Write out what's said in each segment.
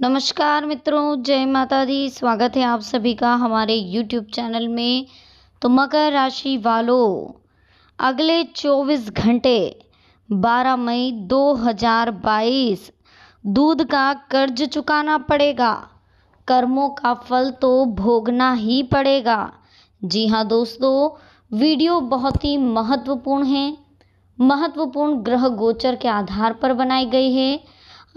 नमस्कार मित्रों, जय माता दी। स्वागत है आप सभी का हमारे YouTube चैनल में। तो मकर राशि वालों, अगले 24 घंटे 12 मई 2022 दूध का कर्ज चुकाना पड़ेगा। कर्मों का फल तो भोगना ही पड़ेगा। जी हाँ दोस्तों, वीडियो बहुत ही महत्वपूर्ण है। महत्वपूर्ण ग्रह गोचर के आधार पर बनाई गई है।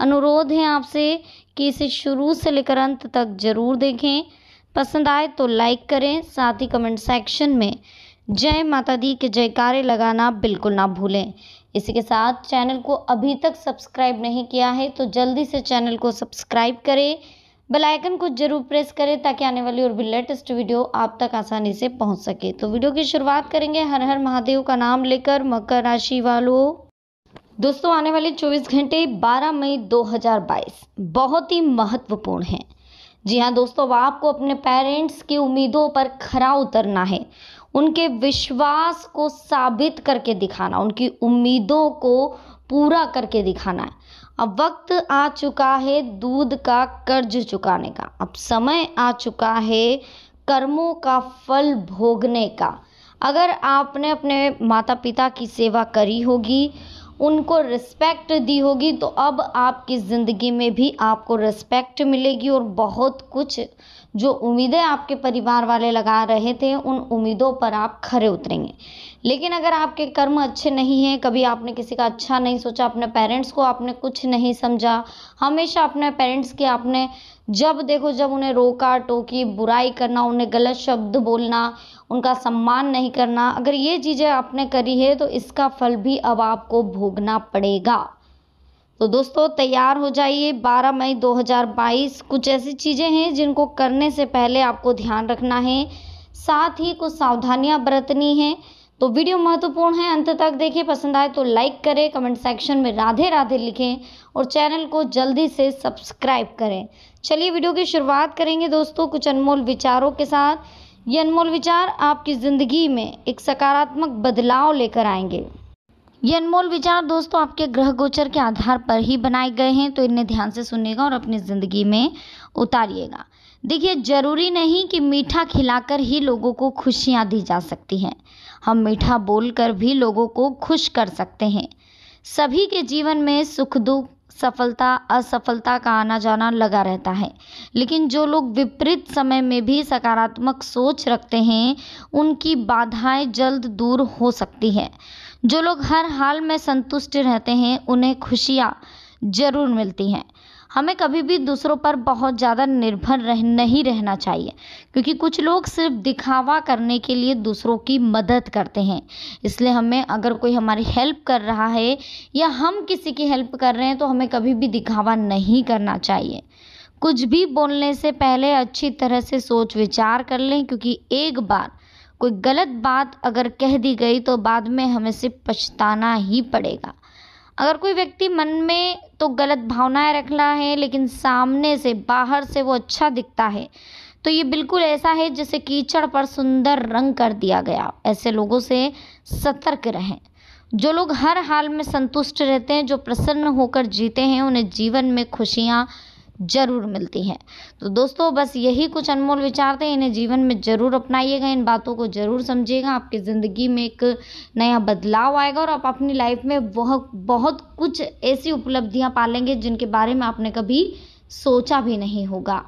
अनुरोध है आपसे कि इसे शुरू से लेकर अंत तक जरूर देखें। पसंद आए तो लाइक करें, साथ ही कमेंट सेक्शन में जय माता दी के जयकारे लगाना बिल्कुल ना भूलें। इसी के साथ चैनल को अभी तक सब्सक्राइब नहीं किया है तो जल्दी से चैनल को सब्सक्राइब करें, बेल आइकन को जरूर प्रेस करें ताकि आने वाली और भी लेटेस्ट वीडियो आप तक आसानी से पहुंच सके। तो वीडियो की शुरुआत करेंगे हर हर महादेव का नाम लेकर। मकर राशि वालों, दोस्तों आने वाले 24 घंटे 12 मई 2022 बहुत ही महत्वपूर्ण हैं। जी हाँ दोस्तों, अब आपको अपने पेरेंट्स की उम्मीदों पर खरा उतरना है। उनके विश्वास को साबित करके दिखाना, उनकी उम्मीदों को पूरा करके दिखाना है। अब वक्त आ चुका है दूध का कर्ज चुकाने का। अब समय आ चुका है कर्मों का फल भोगने का। अगर आपने अपने माता पिता की सेवा करी होगी, उनको रिस्पेक्ट दी होगी, तो अब आपकी ज़िंदगी में भी आपको रिस्पेक्ट मिलेगी और बहुत कुछ जो उम्मीदें आपके परिवार वाले लगा रहे थे उन उम्मीदों पर आप खरे उतरेंगे। लेकिन अगर आपके कर्म अच्छे नहीं हैं, कभी आपने किसी का अच्छा नहीं सोचा, अपने पेरेंट्स को आपने कुछ नहीं समझा, हमेशा अपने पेरेंट्स की आपने जब देखो जब उन्हें रोका टोकी, बुराई करना, उन्हें गलत शब्द बोलना, उनका सम्मान नहीं करना, अगर ये चीज़ें आपने करी है तो इसका फल भी अब आपको भोगना पड़ेगा। तो दोस्तों तैयार हो जाइए। 12 मई 2022 कुछ ऐसी चीज़ें हैं जिनको करने से पहले आपको ध्यान रखना है, साथ ही कुछ सावधानियां बरतनी हैं। तो वीडियो महत्वपूर्ण है, अंत तक देखिए। पसंद आए तो लाइक करें, कमेंट सेक्शन में राधे राधे लिखें और चैनल को जल्दी से सब्सक्राइब करें। चलिए वीडियो की शुरुआत करेंगे दोस्तों कुछ अनमोल विचारों के साथ। ये अनमोल विचार आपकी ज़िंदगी में एक सकारात्मक बदलाव लेकर आएंगे। ये अनमोल विचार दोस्तों आपके ग्रह गोचर के आधार पर ही बनाए गए हैं, तो इन्हें ध्यान से सुनिएगा और अपनी ज़िंदगी में उतारिएगा। देखिए, ज़रूरी नहीं कि मीठा खिलाकर ही लोगों को खुशियाँ दी जा सकती हैं। हम मीठा बोलकर भी लोगों को खुश कर सकते हैं। सभी के जीवन में सुख दुख, सफलता असफलता का आना जाना लगा रहता है, लेकिन जो लोग विपरीत समय में भी सकारात्मक सोच रखते हैं उनकी बाधाएं जल्द दूर हो सकती हैं। जो लोग हर हाल में संतुष्ट रहते हैं उन्हें खुशियाँ जरूर मिलती हैं। हमें कभी भी दूसरों पर बहुत ज़्यादा निर्भर नहीं रहना चाहिए, क्योंकि कुछ लोग सिर्फ दिखावा करने के लिए दूसरों की मदद करते हैं। इसलिए हमें, अगर कोई हमारी हेल्प कर रहा है या हम किसी की हेल्प कर रहे हैं, तो हमें कभी भी दिखावा नहीं करना चाहिए। कुछ भी बोलने से पहले अच्छी तरह से सोच विचार कर लें, क्योंकि एक बार कोई गलत बात अगर कह दी गई तो बाद में हमें सिर्फ पछताना ही पड़ेगा। अगर कोई व्यक्ति मन में तो गलत भावनाएं रख रहा है लेकिन सामने से, बाहर से वो अच्छा दिखता है, तो ये बिल्कुल ऐसा है जैसे कीचड़ पर सुंदर रंग कर दिया गया। ऐसे लोगों से सतर्क रहें। जो लोग हर हाल में संतुष्ट रहते हैं, जो प्रसन्न होकर जीते हैं, उन्हें जीवन में खुशियाँ जरूर मिलती हैं। तो दोस्तों बस यही कुछ अनमोल विचार थे, इन्हें जीवन में जरूर अपनाइएगा, इन बातों को जरूर समझिएगा। आपकी ज़िंदगी में एक नया बदलाव आएगा और आप अपनी लाइफ में बहुत कुछ ऐसी उपलब्धियां पालेंगे जिनके बारे में आपने कभी सोचा भी नहीं होगा।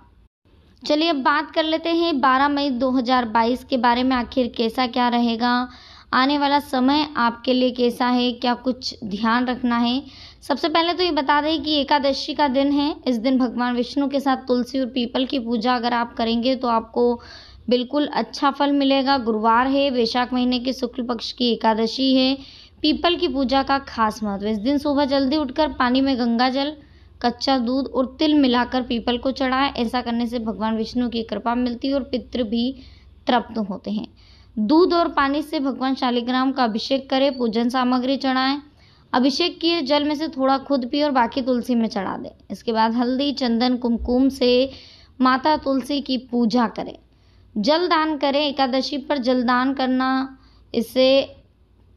चलिए अब बात कर लेते हैं 12 मई 2022 के बारे में। आखिर कैसा क्या रहेगा, आने वाला समय आपके लिए कैसा है, क्या कुछ ध्यान रखना है। सबसे पहले तो ये बता दें कि एकादशी का दिन है। इस दिन भगवान विष्णु के साथ तुलसी और पीपल की पूजा अगर आप करेंगे तो आपको बिल्कुल अच्छा फल मिलेगा। गुरुवार है, वैशाख महीने के शुक्ल पक्ष की एकादशी है। पीपल की पूजा का खास महत्व। इस दिन सुबह जल्दी उठकर पानी में गंगा जल, कच्चा दूध और तिल मिलाकर पीपल को चढ़ाएं। ऐसा करने से भगवान विष्णु की कृपा मिलती है और पितृ भी तृप्त होते हैं। दूध और पानी से भगवान शालिग्राम का अभिषेक करें, पूजन सामग्री चढ़ाएं। अभिषेक किए जल में से थोड़ा खुद पिए और बाकी तुलसी में चढ़ा दें। इसके बाद हल्दी, चंदन, कुमकुम से माता तुलसी की पूजा करें। जल दान करें। एकादशी पर जल दान करना, इससे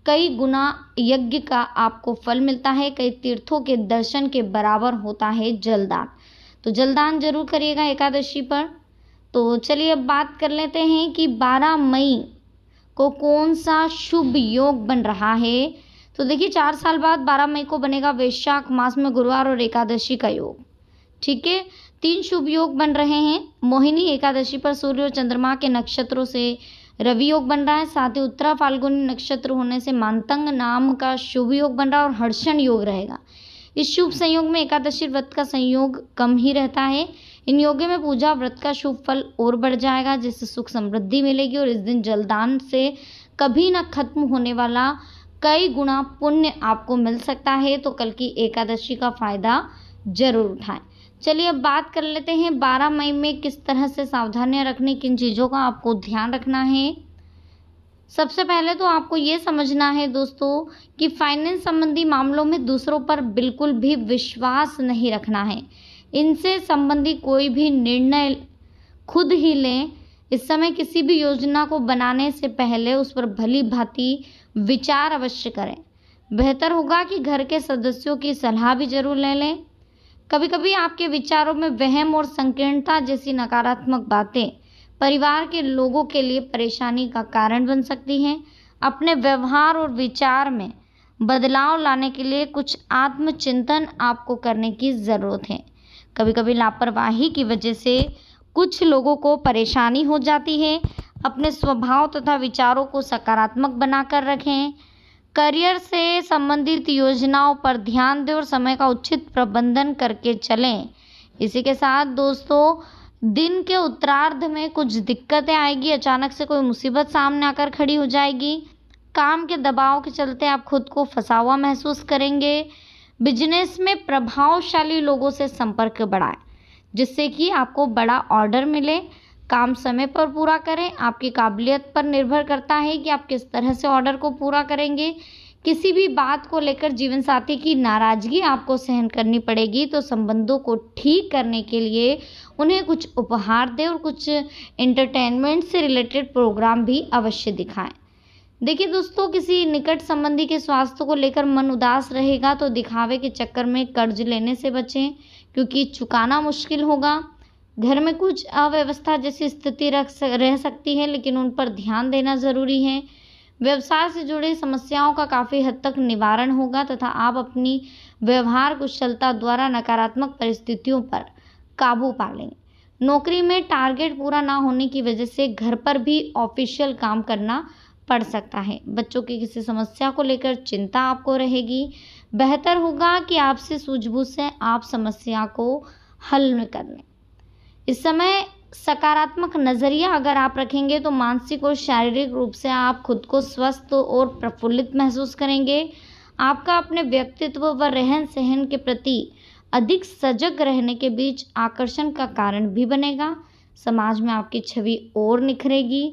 कई गुना यज्ञ का आपको फल मिलता है। कई तीर्थों के दर्शन के बराबर होता है जल दान। तो जलदान जरूर करिएगा एकादशी पर। तो चलिए अब बात कर लेते हैं कि 12 मई को कौन सा शुभ योग बन रहा है। तो देखिए 4 साल बाद 12 मई को बनेगा वैशाख मास में गुरुवार और एकादशी का योग। ठीक है, 3 शुभ योग बन रहे हैं। मोहिनी एकादशी पर सूर्य और चंद्रमा के नक्षत्रों से रवि योग बन रहा है। साथ ही उत्तरा फाल्गुनी नक्षत्र होने से मानतंग नाम का शुभ योग बन रहा है और हर्षण योग रहेगा। इस शुभ संयोग में एकादशी व्रत का संयोग कम ही रहता है। इन योगों में पूजा व्रत का शुभ फल और बढ़ जाएगा, जिससे सुख समृद्धि मिलेगी और इस दिन जलदान से कभी न खत्म होने वाला कई गुना पुण्य आपको मिल सकता है। तो कल की एकादशी का फायदा जरूर उठाएं। चलिए अब बात कर लेते हैं 12 मई में किस तरह से सावधानियां रखनी, किन चीज़ों का आपको ध्यान रखना है। सबसे पहले तो आपको ये समझना है दोस्तों कि फाइनेंस संबंधी मामलों में दूसरों पर बिल्कुल भी विश्वास नहीं रखना है। इनसे संबंधी कोई भी निर्णय खुद ही लें। इस समय किसी भी योजना को बनाने से पहले उस पर भली भांति विचार अवश्य करें। बेहतर होगा कि घर के सदस्यों की सलाह भी जरूर ले लें। कभी कभी आपके विचारों में वहम और संकीर्णता जैसी नकारात्मक बातें परिवार के लोगों के लिए परेशानी का कारण बन सकती हैं। अपने व्यवहार और विचार में बदलाव लाने के लिए कुछ आत्मचिंतन आपको करने की ज़रूरत है। कभी कभी लापरवाही की वजह से कुछ लोगों को परेशानी हो जाती है। अपने स्वभाव तथा विचारों को सकारात्मक बनाकर रखें। करियर से संबंधित योजनाओं पर ध्यान दें और समय का उचित प्रबंधन करके चलें। इसी के साथ दोस्तों दिन के उत्तरार्ध में कुछ दिक्कतें आएगी। अचानक से कोई मुसीबत सामने आकर खड़ी हो जाएगी। काम के दबाव के चलते आप खुद को फंसा हुआ महसूस करेंगे। बिजनेस में प्रभावशाली लोगों से संपर्क बढ़ाएं, जिससे कि आपको बड़ा ऑर्डर मिले। काम समय पर पूरा करें। आपकी काबिलियत पर निर्भर करता है कि आप किस तरह से ऑर्डर को पूरा करेंगे। किसी भी बात को लेकर जीवन साथी की नाराजगी आपको सहन करनी पड़ेगी। तो संबंधों को ठीक करने के लिए उन्हें कुछ उपहार दें और कुछ एंटरटेनमेंट से रिलेटेड प्रोग्राम भी अवश्य दिखाएं। देखिए दोस्तों, किसी निकट संबंधी के स्वास्थ्य को लेकर मन उदास रहेगा तो दिखावे के चक्कर में कर्ज लेने से बचें, क्योंकि चुकाना मुश्किल होगा। घर में कुछ अव्यवस्था जैसी स्थिति रह सकती है, लेकिन उन पर ध्यान देना ज़रूरी है। व्यवसाय से जुड़ी समस्याओं का काफ़ी हद तक निवारण होगा तथा आप अपनी व्यवहार कुशलता द्वारा नकारात्मक परिस्थितियों पर काबू पा लेंगे। नौकरी में टारगेट पूरा ना होने की वजह से घर पर भी ऑफिशियल काम करना पड़ सकता है। बच्चों की किसी समस्या को लेकर चिंता आपको रहेगी। बेहतर होगा कि आपसे सूझबूझ से आप समस्या को हल कर लें। इस समय सकारात्मक नज़रिया अगर आप रखेंगे तो मानसिक और शारीरिक रूप से आप खुद को स्वस्थ और प्रफुल्लित महसूस करेंगे। आपका अपने व्यक्तित्व व रहन सहन के प्रति अधिक सजग रहने के बीच आकर्षण का कारण भी बनेगा। समाज में आपकी छवि और निखरेगी।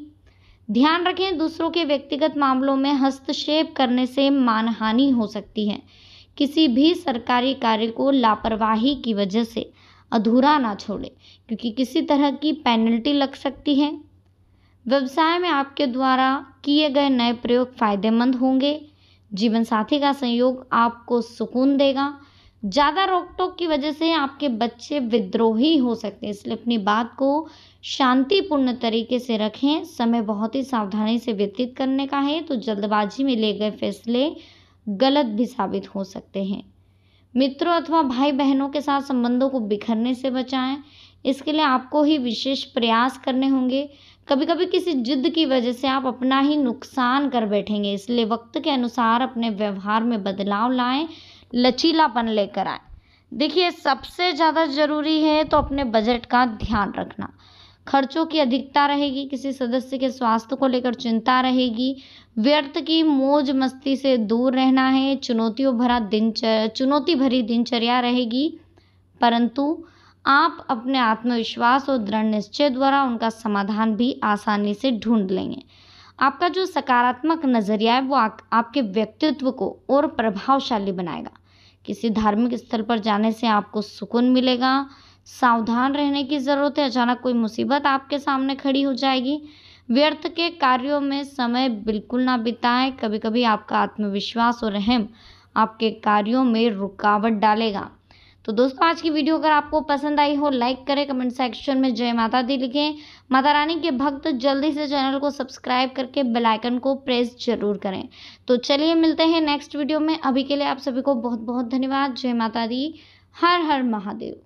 ध्यान रखें, दूसरों के व्यक्तिगत मामलों में हस्तक्षेप करने से मानहानि हो सकती है। किसी भी सरकारी कार्य को लापरवाही की वजह से अधूरा ना छोड़ें, क्योंकि किसी तरह की पेनल्टी लग सकती है। व्यवसाय में आपके द्वारा किए गए नए प्रयोग फायदेमंद होंगे। जीवन साथी का संयोग आपको सुकून देगा। ज़्यादा रोक टोक की वजह से आपके बच्चे विद्रोही हो सकते हैं, इसलिए अपनी बात को शांतिपूर्ण तरीके से रखें। समय बहुत ही सावधानी से व्यतीत करने का है, तो जल्दबाजी में लिए गए फैसले गलत भी साबित हो सकते हैं। मित्रों अथवा भाई बहनों के साथ संबंधों को बिखरने से बचाएं। इसके लिए आपको ही विशेष प्रयास करने होंगे। कभी कभी किसी जिद की वजह से आप अपना ही नुकसान कर बैठेंगे, इसलिए वक्त के अनुसार अपने व्यवहार में बदलाव लाएं, लचीलापन लेकर आएं। देखिए सबसे ज़्यादा ज़रूरी है तो अपने बजट का ध्यान रखना। खर्चों की अधिकता रहेगी। किसी सदस्य के स्वास्थ्य को लेकर चिंता रहेगी। व्यर्थ की मौज मस्ती से दूर रहना है। चुनौती भरी दिनचर्या रहेगी, परंतु आप अपने आत्मविश्वास और दृढ़ निश्चय द्वारा उनका समाधान भी आसानी से ढूंढ लेंगे। आपका जो सकारात्मक नज़रिया है वो आपके व्यक्तित्व को और प्रभावशाली बनाएगा। किसी धार्मिक स्थल पर जाने से आपको सुकून मिलेगा। सावधान रहने की ज़रूरत है, अचानक कोई मुसीबत आपके सामने खड़ी हो जाएगी। व्यर्थ के कार्यों में समय बिल्कुल ना बिताएं। कभी कभी आपका आत्मविश्वास और रहम आपके कार्यों में रुकावट डालेगा। तो दोस्तों आज की वीडियो अगर आपको पसंद आई हो लाइक करें, कमेंट सेक्शन में जय माता दी लिखें। माता रानी के भक्त जल्दी से चैनल को सब्सक्राइब करके बेल आइकन को प्रेस जरूर करें। तो चलिए मिलते हैं नेक्स्ट वीडियो में। अभी के लिए आप सभी को बहुत बहुत धन्यवाद। जय माता दी। हर हर महादेव।